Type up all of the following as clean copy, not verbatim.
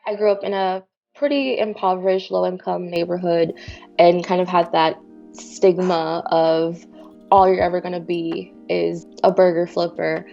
I grew up in a pretty impoverished, low income neighborhood and kind of had that stigma of all you're ever going to be is a burger flipper.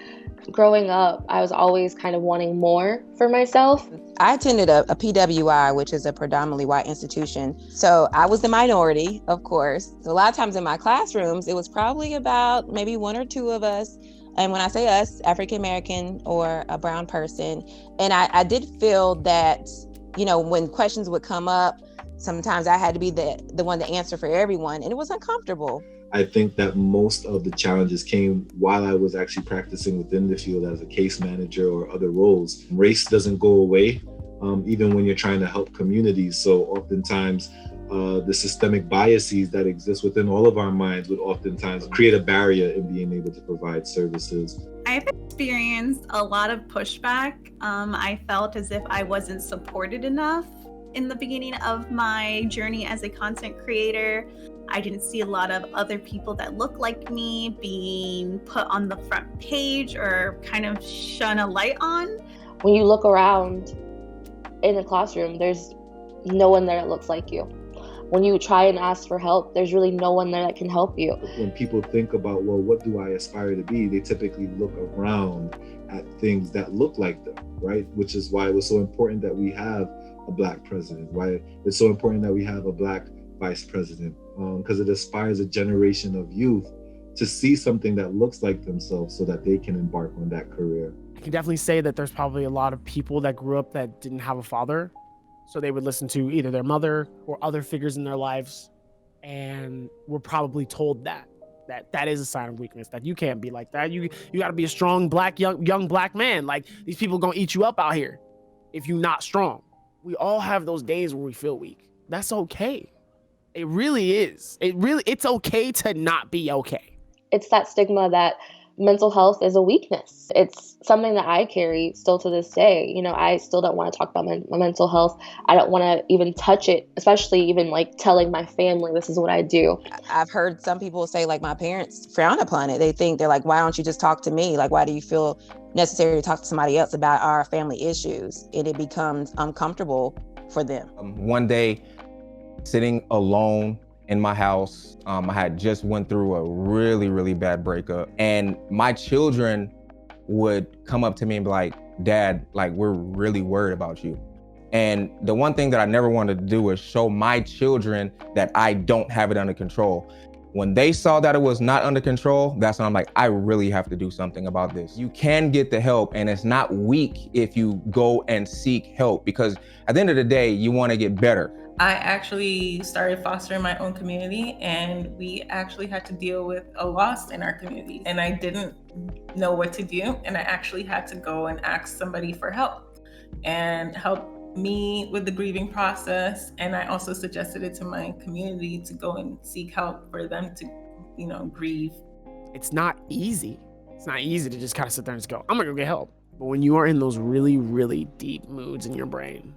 Growing up, I was always kind of wanting more for myself. I attended a PWI, which is a predominantly white institution. So I was the minority, of course. So a lot of times in my classrooms, it was probably about maybe one or two of us. And when I say us, African American or a brown person. And I did feel that, when questions would come up, sometimes I had to be the one to answer for everyone. And it was uncomfortable. I think that most of the challenges came while I was actually practicing within the field as a case manager or other roles. Race doesn't go away, even when you're trying to help communities. So oftentimes, the systemic biases that exist within all of our minds would oftentimes create a barrier in being able to provide services. I've experienced a lot of pushback. I felt as if I wasn't supported enough in the beginning of my journey as a content creator. I didn't see a lot of other people that look like me being put on the front page or kind of shone a light on. When you look around in the classroom, there's no one there that looks like you. When you try and ask for help, there's really no one there that can help you. When people think about, well, what do I aspire to be? They typically look around at things that look like them, right? Which is why it was so important that we have a Black president, why it's so important that we have a Black vice president, because it inspires a generation of youth to see something that looks like themselves so that they can embark on that career. I can definitely say that there's probably a lot of people that grew up that didn't have a father, so they would listen to either their mother or other figures in their lives, and were probably told that is a sign of weakness, that you can't be like that. You got to be a strong black young black man. Like, these people gonna eat you up out here if you're not strong. We all have those days where we feel weak. That's okay. It really is. It's okay to not be okay. It's that stigma that mental health is a weakness. It's something that I carry still to this day. I still don't want to talk about my mental health. I don't want to even touch it, especially even like telling my family this is what I do. I've heard some people say, like, my parents frown upon it. They're like, why don't you just talk to me? Like, why do you feel necessary to talk to somebody else about our family issues? And it becomes uncomfortable for them. One day, sitting alone in my house, I had just went through a really, really bad breakup, and my children would come up to me and be like, Dad, like, we're really worried about you. And the one thing that I never wanted to do is show my children that I don't have it under control. When they saw that it was not under control, that's when I'm like, I really have to do something about this. You can get the help, and it's not weak if you go and seek help, because at the end of the day, you want to get better. I actually started fostering my own community, and we actually had to deal with a loss in our community, and I didn't know what to do, and I actually had to go and ask somebody for help and help me with the grieving process. And I also suggested it to my community to go and seek help for them to, grieve. It's not easy. It's not easy to just kind of sit there and just go, I'm gonna go get help. But when you are in those really, really deep moods in your brain,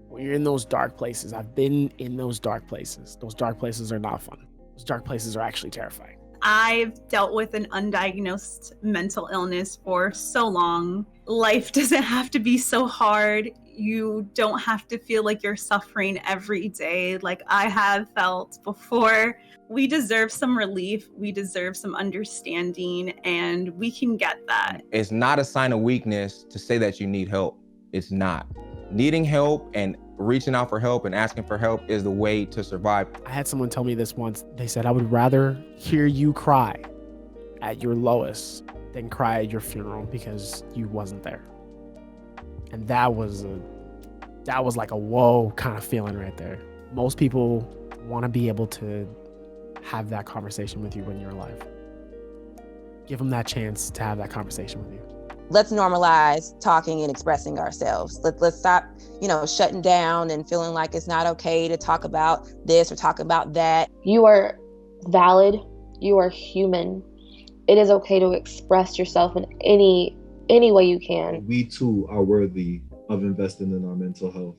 when you're in those dark places, I've been in those dark places. Those dark places are not fun. Those dark places are actually terrifying. I've dealt with an undiagnosed mental illness for so long. Life doesn't have to be so hard. You don't have to feel like you're suffering every day like I have felt before. We deserve some relief. We deserve some understanding, and we can get that. It's not a sign of weakness to say that you need help. It's not. Needing help and reaching out for help and asking for help is the way to survive. I had someone tell me this once. They said, I would rather hear you cry at your lowest than cry at your funeral because you wasn't there. And that was like a whoa kind of feeling right there. Most people want to be able to have that conversation with you when you're alive. Give them that chance to have that conversation with you. Let's normalize talking and expressing ourselves. Let's stop, shutting down and feeling like it's not okay to talk about this or talk about that. You are valid. You are human. It is okay to express yourself in any way you can. We too are worthy of investing in our mental health.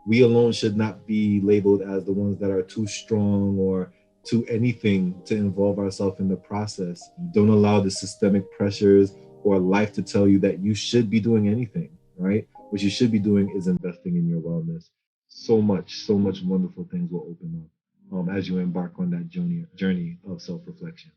We alone should not be labeled as the ones that are too strong or too anything to involve ourselves in the process. Don't allow the systemic pressures or life to tell you that you should be doing anything, right? what you should be doing is investing in your wellness. So much wonderful things will open up as you embark on that journey of self reflection.